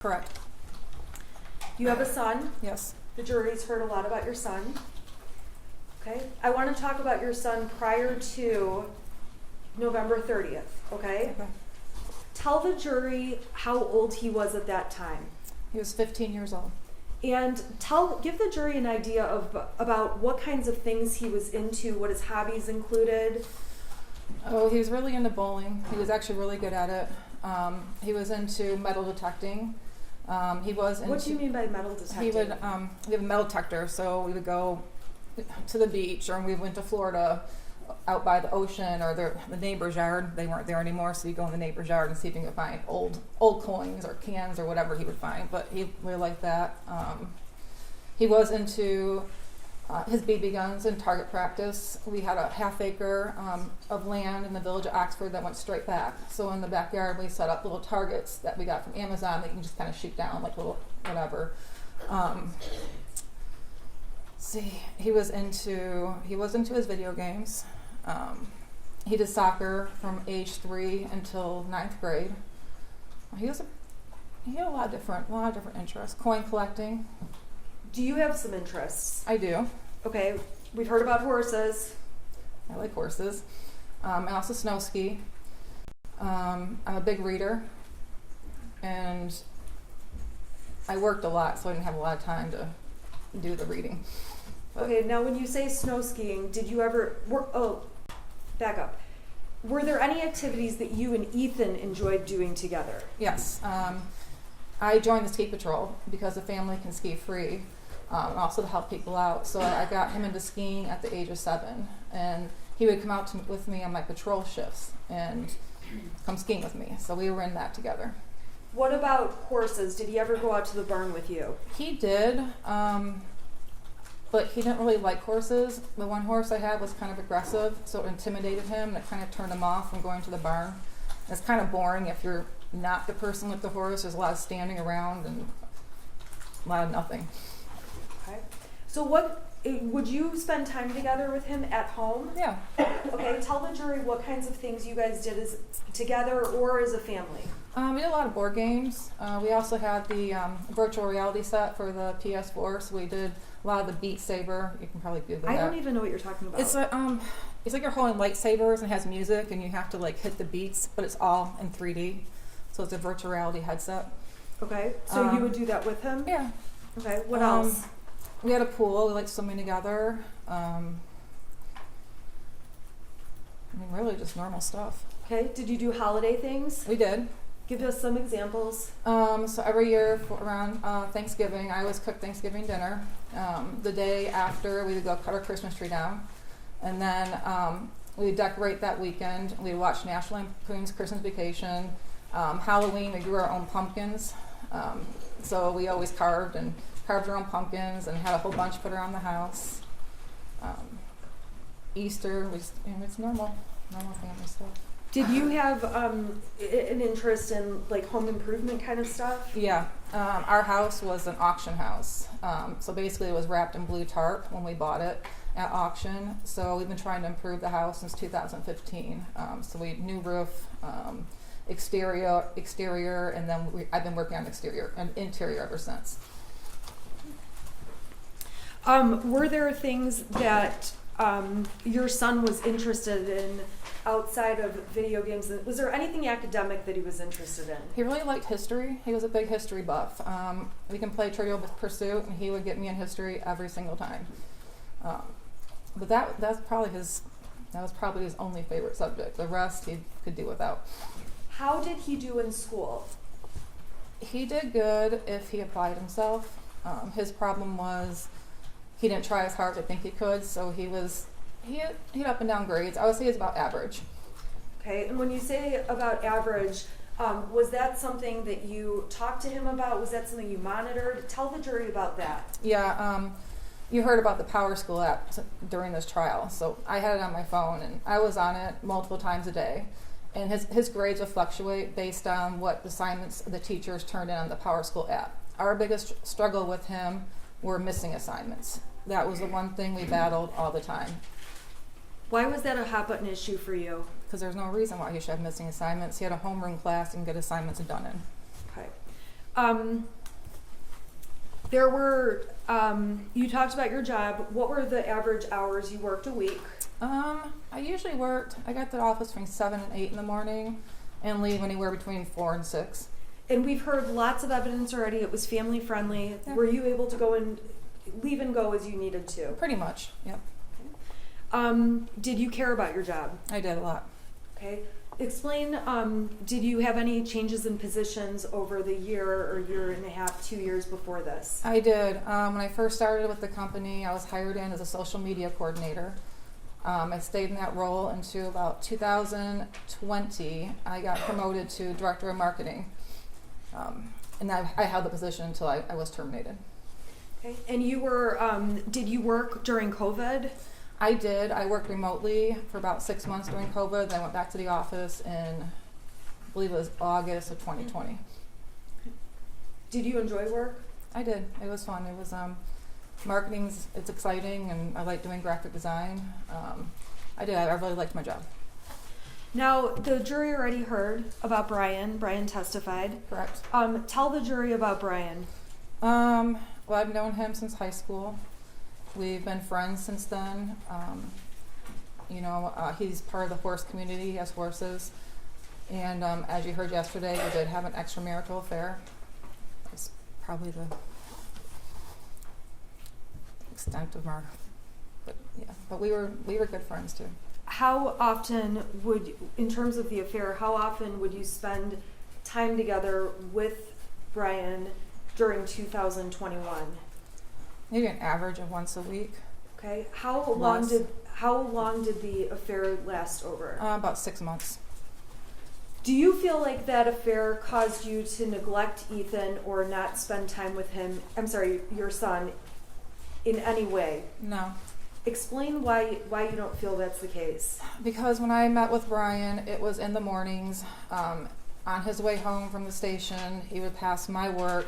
Correct. You have a son. Yes. The jury's heard a lot about your son. Okay. I want to talk about your son prior to November 30th. Okay? Okay. Tell the jury how old he was at that time. He was 15 years old. And give the jury an idea about what kinds of things he was into, what his hobbies included. Oh, he was really into bowling. He was actually really good at it. He was into metal detecting. He was into, What do you mean by metal detecting? He would, we have a metal detector, so we would go to the beach, or we went to Florida out by the ocean, or the neighbor's yard. They weren't there anymore, so you go in the neighbor's yard and see if you can find old coins or cans or whatever he would find. But he really liked that. He was into his BB guns and target practice. We had a half-acre of land in the village of Oxford that went straight back. So in the backyard, we set up little targets that we got from Amazon that you can just kind of shoot down, like little whatever. He was into his video games. He did soccer from age 3 until 9th grade. He had a lot of different interests. Coin collecting. Do you have some interests? I do. Okay, we've heard about horses. I like horses. I also snow ski. I'm a big reader, and I worked a lot, so I didn't have a lot of time to do the reading. But Okay, now when you say snow skiing, did you ever... back up. Were there any activities that you and Ethan enjoyed doing together? yes, I joined the ski patrol because the family can ski free, and also to help people out. So I got him into skiing at the age of 7, and he would come out with me on my patrol shifts and come skiing with me. So we were in that together. What about horses? Did he ever go out to the barn with you? He did, but he didn't really like horses. The one horse I had was kind of aggressive, so it intimidated him, and it kind of turned him off from going to the barn. It's kind of boring if you're not the person with the horse. There's a lot of standing around and a lot of nothing. Okay. So would you spend time together with him at home? Yeah. Okay, tell the jury what kinds of things you guys did together or as a family. We did a lot of board games. We also had the virtual reality set for the PS4, so we did a lot of the Beat Saber. You can probably Google that. I don't even know what you're talking about. It's like you're holding lightsabers and it has music, and you have to like hit the beats, but it's all in 3D. So it's a virtual reality headset. Okay, so you would do that with him? Yeah. Okay, what else? We had a pool. We liked swimming together. Really just normal stuff. Okay, did you do holiday things? We did. Give us some examples. So every year around Thanksgiving, I always cook Thanksgiving dinner. The day after, we would go cut our Christmas tree down. And then we would decorate that weekend. We'd watch National Lampoon's Christmas Vacation. Halloween, we grew our own pumpkins. So we always carved our own pumpkins and had a whole bunch put around the house. Easter, it's normal family stuff. Did you have an interest in like home improvement kind of stuff? Yeah, our house was an auction house. So basically it was wrapped in blue tarp when we bought it at auction. So we've been trying to improve the house since 2015. So we new roof, exterior, and then I've been working on exterior and interior ever since. Were there things that your son was interested in outside of video games? Was there anything academic that he was interested in? He really liked history. He was a big history buff. We can play Trivial Pursuit, and he would get me in history every single time. But that was probably his only favorite subject. The rest he could do without. How did he do in school? He did good if he applied himself. His problem was he didn't try as hard as I think he could, so he had up and down grades. I would say he's about average. Okay, and when you say about average, was that something that you talked to him about? Was that something you monitored? Tell the jury about that. Yeah, you heard about the Power School app during this trial, so I had it on my phone, and I was on it multiple times a day. And his grades would fluctuate based on what assignments the teachers turned in on the Power School app. Our biggest struggle with him were missing assignments. That was the one thing we battled all the time. Why was that a hot button issue for you? Because there's no reason why he should have missing assignments. He had a homeroom class and get assignments done in. Okay. There were, you talked about your job. What were the average hours you worked a week? I usually I got to the office between 7 and 8 in the morning and leave anywhere between 4 and 6. And we've heard lots of evidence already. It was family friendly. Yeah. Were you able to go and leave and go as you needed to? Pretty much, yep. Did you care about your job? I did a lot. Okay. Explain, did you have any changes in positions over the year or year and a half, 2 years before this? I did. When I first started with the company, I was hired in as a social media coordinator. I stayed in that role until about 2020. I got promoted to director of marketing. And I held the position until I was terminated. Okay. And you were, did you work during COVID? I did. I worked remotely for about 6 months during COVID. Then I went back to the office in, I believe it was August of 2020. Did you enjoy work? I did. It was fun. It was marketing's. It's exciting, and I like doing graphic design. I did. I really liked my job. Now, the jury already heard about Brian. Brian testified. Correct. Tell the jury about Brian. Well, I've known him since high school. We've been friends since then. He's part of the horse community. He has horses. And as you heard yesterday, we did have an extramarital affair. That's probably the extent of our, but we were good friends too. How often in terms of the affair, how often would you spend time together with Brian during 2021? Maybe an average of once a week. Okay. How long did the affair last over? About 6 months. Do you feel like that affair caused you to neglect Ethan or not spend time with him? I'm sorry, your son, in any way? No. Explain why you don't feel that's the case. Because when I met with Brian, it was in the mornings. On his way home from the station, he would pass my work,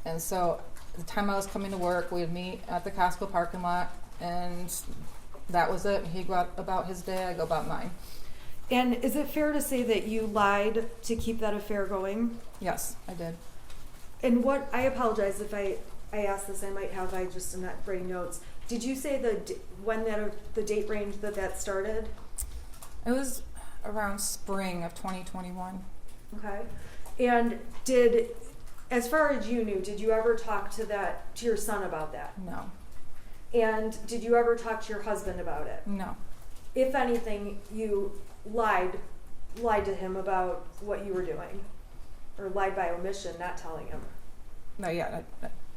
and so the time I was coming to work, we would meet at the Costco parking lot, and that was it. He'd go about his day, I'd go about mine. And is it fair to say that you lied to keep that affair going? Yes, I did. And I apologize if I asked this, I'm not writing notes. Did you say the date range that started? It was around spring of 2021. Okay. And as far as you knew, did you ever talk to your son about that? No. And did you ever talk to your husband about it? No. If anything, you lied to him about what you were doing, or lied by omission, not telling him. No, yeah.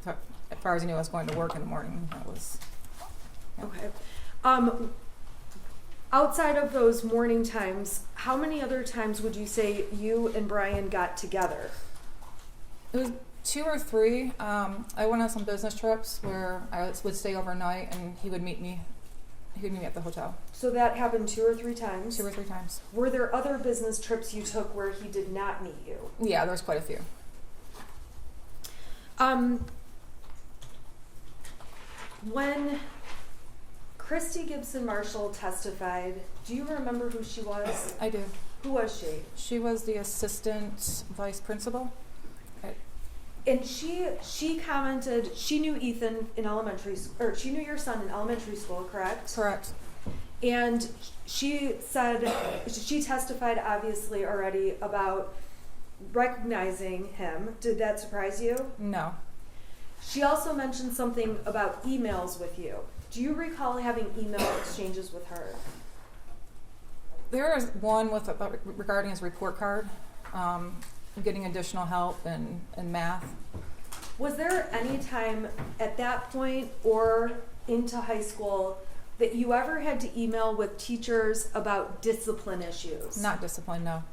As far as I knew, I was going to work in the morning. That was. Yeah. Okay. Outside of those morning times, how many other times would you say you and Brian got together? It was 2 or 3. I went on some business trips where I would stay overnight, and he would meet me. He would meet me at the hotel. So that happened 2 or 3 times? 2 or 3 times. Were there other business trips you took where he did not meet you? Yeah, there was quite a few. When Christy Gibson Marshall testified, do you remember who she was? I do. Who was she? She was the assistant vice principal. And she commented she knew Ethan in elementary school, or she knew your son in elementary school, correct? Correct. And she said she testified obviously already about recognizing him. Did that surprise you? No. She also mentioned something about emails with you. Do you recall having email exchanges with her? There was one regarding his report card, getting additional help in math. Was there any time at that point or into high school that you ever had to email with teachers about discipline issues? Not discipline, no.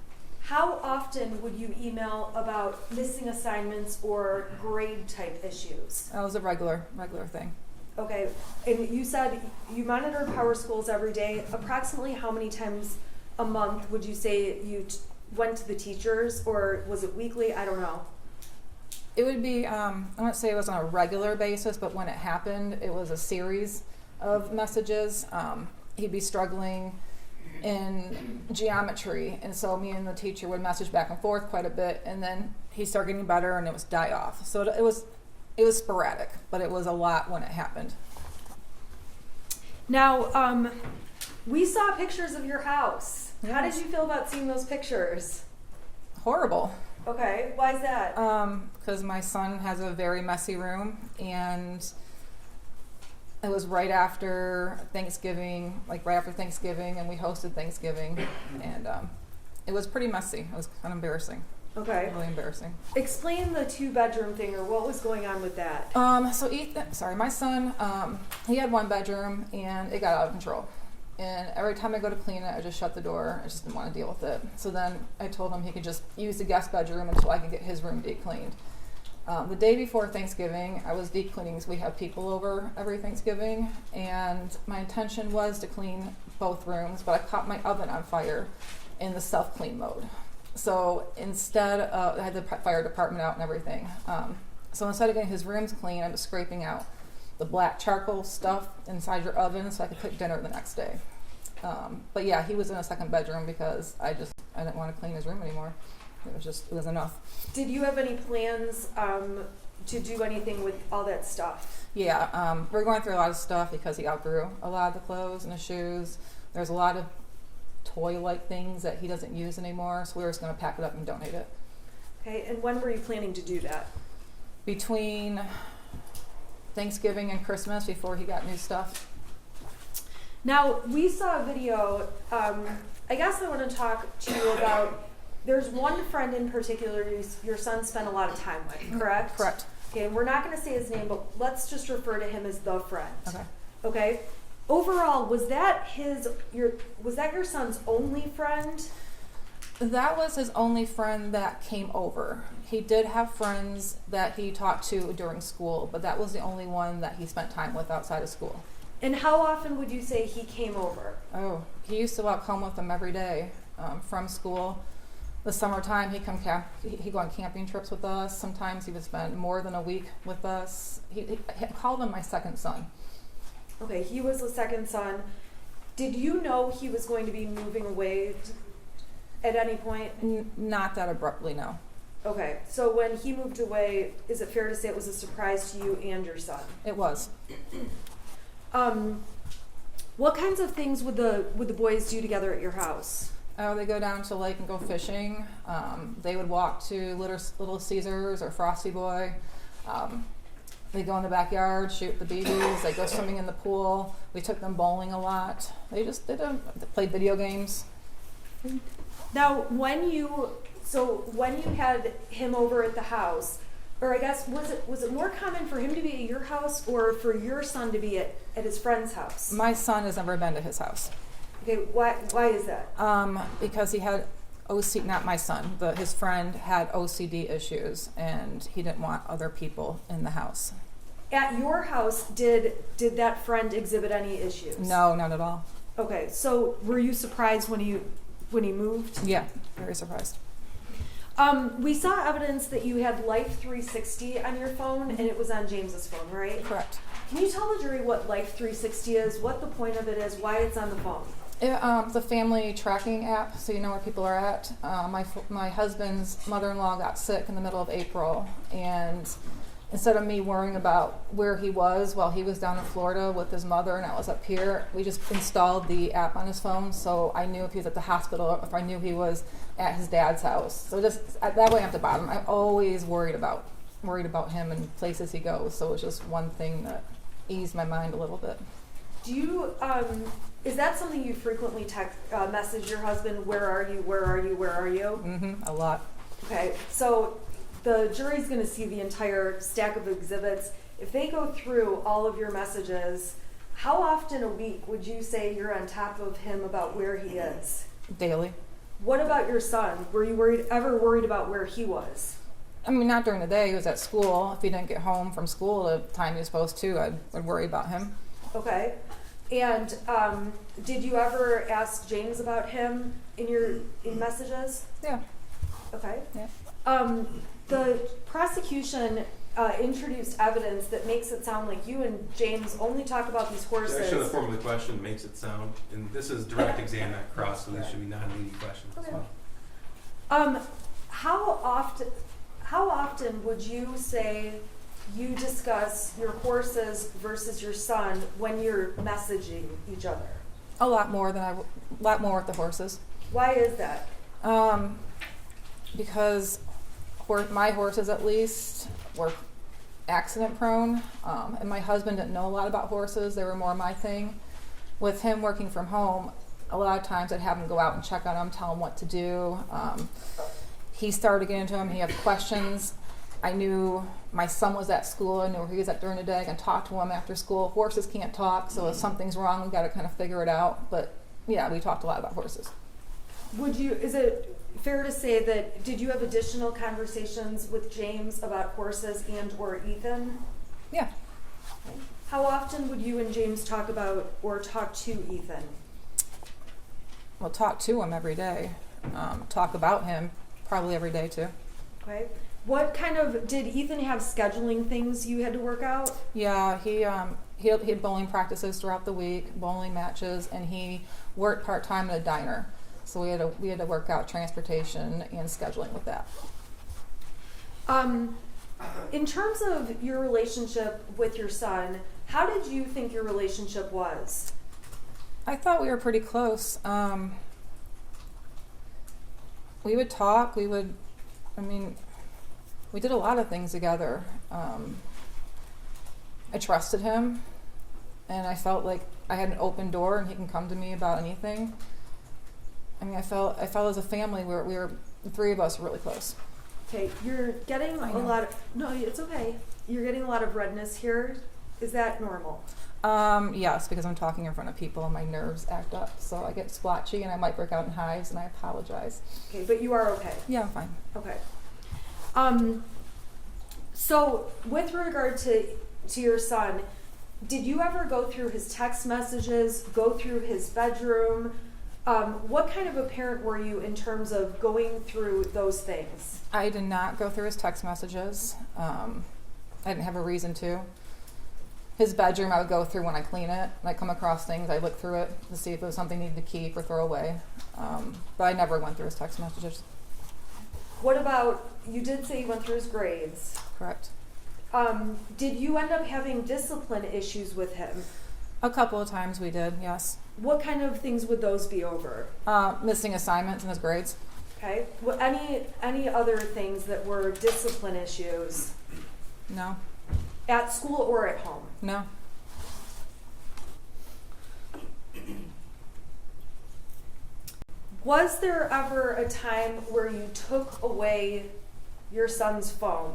How often would you email about missing assignments or grade type issues? That was a regular thing. Okay, and you said you monitor power schools every day. Approximately how many times a month would you say you went to the teachers, or was it weekly? I don't know. It would be, I wouldn't say it was on a regular basis, but when it happened, it was a series of messages. He'd be struggling in geometry, and so me and the teacher would message back and forth quite a bit, and then he started getting better and it was die off. So it was sporadic, but it was a lot when it happened. Now, we saw pictures of your house. Yes. How did you feel about seeing those pictures? Horrible. Okay, why is that? Because my son has a very messy room, and it was right after Thanksgiving, and we hosted Thanksgiving, and it was pretty messy. It was kind of embarrassing. Okay. Really embarrassing. Explain the 2-bedroom thing, or what was going on with that? So my son, he had 1 bedroom, and it got out of control. And every time I go to clean it, I just shut the door. I just didn't want to deal with it. So then I told him he could just use the guest bedroom until I could get his room deep cleaned. The day before Thanksgiving, I was deep cleaning because we have people over every Thanksgiving, and my intention was to clean both rooms, but I caught my oven on fire in the self-clean mode. So instead, I had the fire department out and everything. So instead of getting his rooms clean, I was scraping out the black charcoal stuff inside your oven so I could cook dinner the next day. But yeah, he was in a 2nd bedroom because I didn't want to clean his room anymore. It was enough. Did you have any plans to do anything with all that stuff? Yeah, we're going through a lot of stuff because he outgrew a lot of the clothes and the shoes. There's a lot of toy-like things that he doesn't use anymore, so we were just going to pack it up and donate it. Okay, and when were you planning to do that? Between Thanksgiving and Christmas, before he got new stuff. Now, we saw a video, I guess I want to talk to you about, there's one friend in particular your son spent a lot of time with, correct? Correct. Okay, and we're not going to say his name, but let's just refer to him as the friend. Okay. Okay? Overall, was that your son's only friend? That was his only friend that came over. He did have friends that he talked to during school, but that was the only one that he spent time with outside of school. And how often would you say he came over? Oh, he used to walk home with them every day from school. The summertime, he'd go on camping trips with us. Sometimes he would spend more than a week with us. He called him my 2nd son. Okay, he was the 2nd son. Did you know he was going to be moving away at any point? Not that abruptly, no. Okay, so when he moved away, is it fair to say it was a surprise to you and your son? It was. What kinds of things would the boys do together at your house? Oh, they go down to the lake and go fishing. They would walk to Little Caesars or Frosty Boy. They go in the backyard, shoot the BBs. They go swimming in the pool. We took them bowling a lot. They played video games. Now, when you had him over at the house, or I guess was it more common for him to be at your house or for your son to be at his friend's house? My son has never been to his house. Okay, why is that? Because he had OCD, not my son, but his friend had OCD issues, and he didn't want other people in the house. At your house, did that friend exhibit any issues? No, not at all. Okay, so were you surprised when he moved? Yeah, very surprised. We saw evidence that you had Life 360 on your phone, and it was on James's phone, right? Correct. Can you tell the jury what Life 360 is, what the point of it is, why it's on the phone? It's a family tracking app, so you know where people are at. My husband's mother-in-law got sick in the middle of April, and instead of me worrying about where he was while he was down in Florida with his mother and I was up here, we just installed the app on his phone, so I knew if he was at the hospital, if I knew he was at his dad's house. So just that way I have to bother him. I'm always worried about him and places he goes, so it's just one thing that eased my mind a little bit. Do you, is that something you frequently message your husband, where are you, where are you, where are you? Mm-hmm, a lot. Okay, so the jury's going to see the entire stack of exhibits. If they go through all of your messages, how often a week would you say you're on top of him about where he is? Daily. What about your son? Were you ever worried about where he was? I mean, not during the day. He was at school. If he didn't get home from school the time he was supposed to, I'd worry about him. Okay. And did you ever ask James about him in messages? Yeah. Okay. Yeah. The prosecution introduced evidence that makes it sound like you and James only talk about these horses. Actually, the form of the question makes it sound, and this is direct exam, not cross, so these should be non-leading questions as Okay. well. How often would you say you discuss your horses versus your son when you're messaging each other? A lot more with the horses. Why is that? Because my horses, at least, were accident prone, and my husband didn't know a lot about horses. They were more my thing. With him working from home, a lot of times I'd have him go out and check on him, tell him what to do. He started getting into him. He had questions. I knew my son was at school. I knew where he was at during the day. I can talk to him after school. Horses can't talk, so if something's wrong, we've got to kind of figure it out. But yeah, we talked a lot about horses. Is it fair to say that, did you have additional conversations with James about horses and or Ethan? Yeah. How often would you and James talk about or talk to Ethan? Well, talk to him every day. Talk about him probably every day too. Okay. What kind of, did Ethan have scheduling things you had to work out? Yeah, he had bowling practices throughout the week, bowling matches, and he worked part-time at a diner. So we had to work out transportation and scheduling with that. In terms of your relationship with your son, how did you think your relationship was? I thought we were pretty close. We would talk. We did a lot of things together. I trusted him, and I felt like I had an open door and he can come to me about anything. I felt as a family the three of us were really close. Okay, you're getting a lot of, no, it's okay. You're getting a lot of redness here. Is that normal? Yes, because I'm talking in front of people and my nerves act up. So I get splotchy and I might break out in hives, and I apologize. Okay, but you are okay? Yeah, I'm fine. Okay. So with regard to your son, did you ever go through his text messages, go through his bedroom? What kind of a parent were you in terms of going through those things? I did not go through his text messages. I didn't have a reason to. His bedroom I would go through when I clean it. When I come across things, I look through it to see if it was something I needed to keep or throw away. But I never went through his text messages. What about, you did say you went through his grades. Correct. Did you end up having discipline issues with him? A couple of times we did, yes. What kind of things would those be over? Missing assignments in his grades. Okay. Well, any other things that were discipline issues? No. At school or at home? No. Was there ever a time where you took away your son's phone?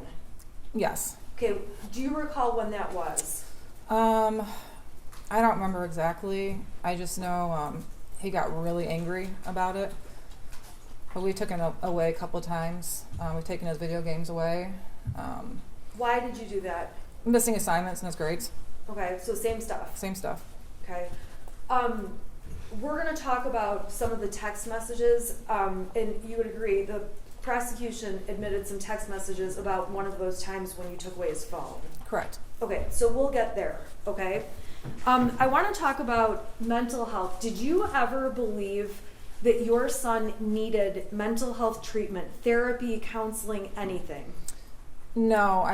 Yes. Okay, do you recall when that was? I don't remember exactly. I just know he got really angry about it. But we've taken it away a couple of times. We've taken his video games away. Why did you do that? Missing assignments in his grades. Okay, so same stuff. Same stuff. Okay. We're going to talk about some of the text messages, and you would agree the prosecution admitted some text messages about one of those times when you took away his phone. Correct. Okay, so we'll get there, okay? I want to talk about mental health. Did you ever believe that your son needed mental health treatment, therapy, counseling, anything? No,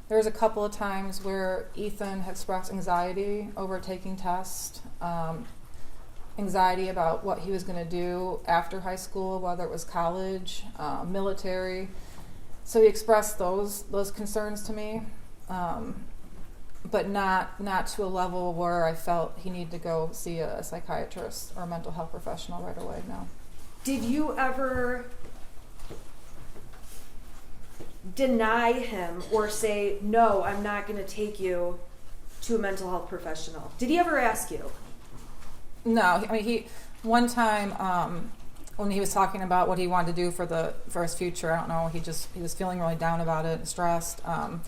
there was a couple of times where Ethan had expressed anxiety over taking tests, anxiety about what he was going to do after high school, whether it was college, military. So he expressed those concerns to me, but not to a level where I felt he needed to go see a psychiatrist or a mental health professional right away, no. Did you ever deny him or say, no, I'm not going to take you to a mental health professional? Did he ever ask you? No, he one time when he was talking about what he wanted to do for his future, I don't know, he was feeling really down about it and stressed. My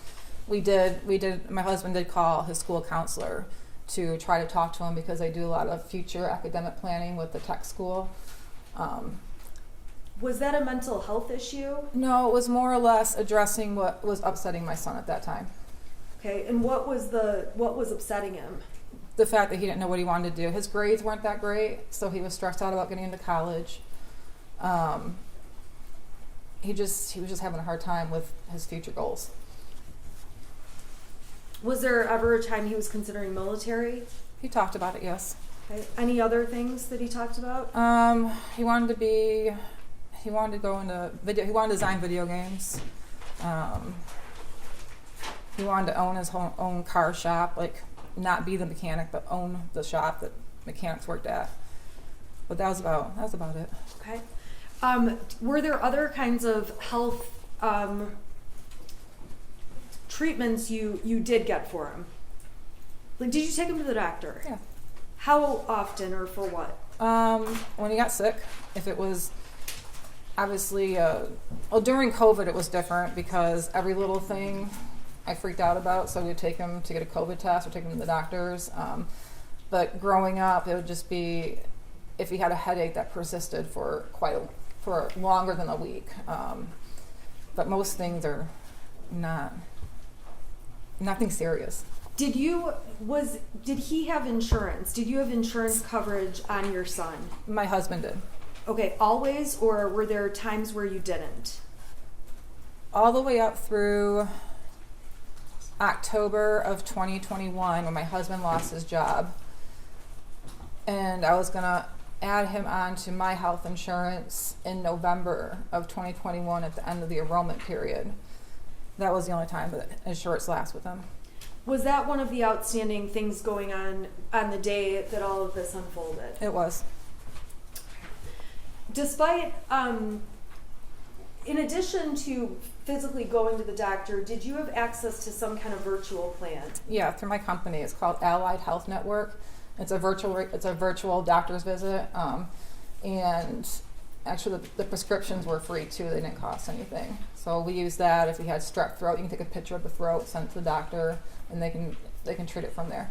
husband did call his school counselor to try to talk to him because they do a lot of future academic planning with the tech school. Was that a mental health issue? No, it was more or less addressing what was upsetting my son at that time. Okay, and what was upsetting him? The fact that he didn't know what he wanted to do. His grades weren't that great, so he was stressed out about getting into college. He was just having a hard time with his future goals. Was there ever a time he was considering military? He talked about it, yes. Okay. Any other things that he talked about? He wanted to go into video. He wanted to design video games. He wanted to own his own car shop, like not be the mechanic, but own the shop that mechanics worked at. But that was about it. Okay. Were there other kinds of health treatments you did get for him? Like, did you take him to the doctor? Yeah. How often or for what? When he got sick, if it was obviously, during COVID it was different because every little thing I freaked out about, so we'd take him to get a COVID test or take him to the doctors. But growing up, it would just be if he had a headache that persisted for longer than a week. But most things are nothing serious. Did he have insurance? Did you have insurance coverage on your son? My husband did. Okay, always, or were there times where you didn't? All the way up through October of 2021 when my husband lost his job. And I was going to add him on to my health insurance in November of 2021 at the end of the enrollment period. That was the only time that insurance lasts with him. Was that one of the outstanding things going on the day that all of this unfolded? It was. Despite, in addition to physically going to the doctor, did you have access to some kind of virtual plan? Yeah, through my company. It's called Allied Health Network. It's a virtual doctor's visit, and actually the prescriptions were free too. They didn't cost anything. So we use that. If we had strep throat, you can take a picture of the throat, send it to the doctor, and they can treat it from there.